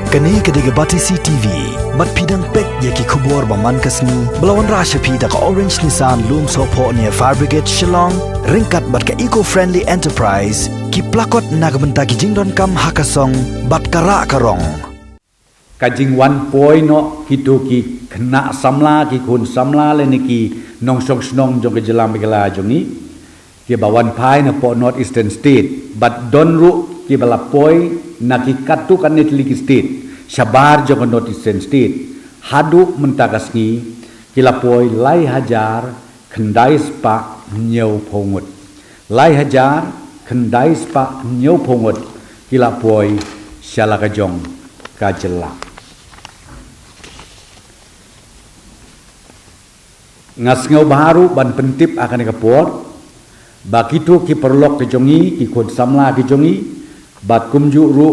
Kani kediga bati CTV, mat pidang pek yaki kubur baman kasni, belawan rasha pida ka Orange Nissan Loom Sopo near Fire Brigade Shillong, ringkat bat ka eco-friendly enterprise, ki plakot nagamenta ki jingdon kam hakasong, bat kara karong. Kajing 1 point no kitu ki kena samla ki kun samla le ni ki nong song snong jong ke jelam begala jong ni ki bawan pai na po North Eastern State but don ru ki bala poi na ki katu kan net liki state sabar jong North Eastern State hadu mentakas ni ki la poi lai hajar kendai spa nyau pongut lai hajar kendai spa nyau pongut ki la poi syala ka jong ka jelak ngasngau baru ban pentip akan kapor bakitu ki perlok ke jongi ki kod samla ke jongi bat kumju ru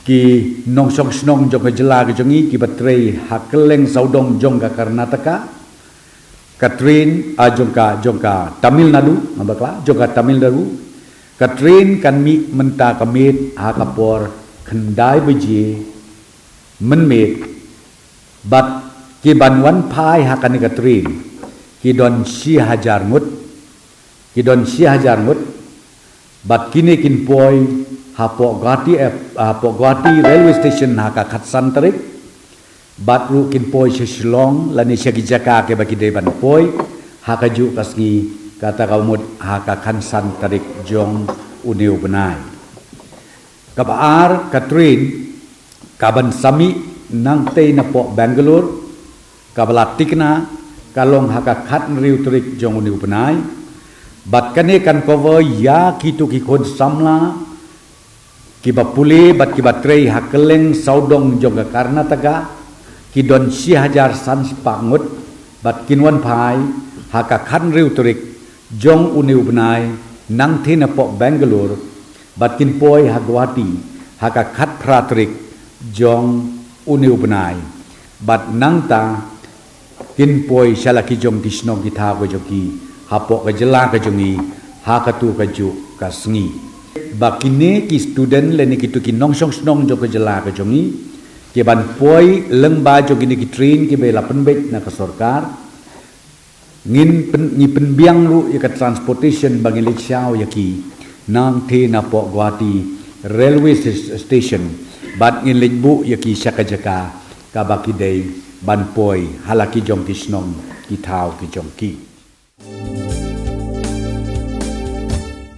ki nongsong snong jong ke jela ke jongi ki batrei hakeleng saudong jong ka Karnataka Katrin jongka Tamil Nadu ngabakla jongka Tamil Nadu Katrin kan mi menta kamit ha kapor kendai beji menmet bat ki banwan pai hakan Katrin Kidon si hajar ngut bat kini kin poi hapo gati railway station haka khatsan tarik bat ru kin poi Shillong lani syagi jaka ke bagi deban poi haka ju kasgi kata kaumut haka khansan tarik jong uniu benai kabar Katrin kaban sami nang tei na po Bangalore kabalatikna kalong haka khat riu trik jong uniu benai bat kane kan cover ya kitu ki khod samla ki bapuli bat ki batrei hakeleng saudong jong ka Karnataka ki don si hajar sans pangut bat kinwan pai haka khat riu trik jong uniu benai nang thina po Bangalore bat kin poi hagwati haka khat pratrik jong uniu benai bat nang ta kin poi shala ki jong kisnong ki tha ko joki hapo ka jela ka jongi ha ka tu ka ju ka sngi bakine ki student le ni ki tu ki nong song snong jo ka jela ka jongi ke ban poi lengba jogi ni ki train ki be la penbet na ka sarkar ni penbiang lu ya ka transportation bagi leksyau ya ki nang the na po Guwahati railway station bat ngin lekbu ya ki syaka jaka ka baki dei ban poi halaki jong kisnong ki thau ki jong ki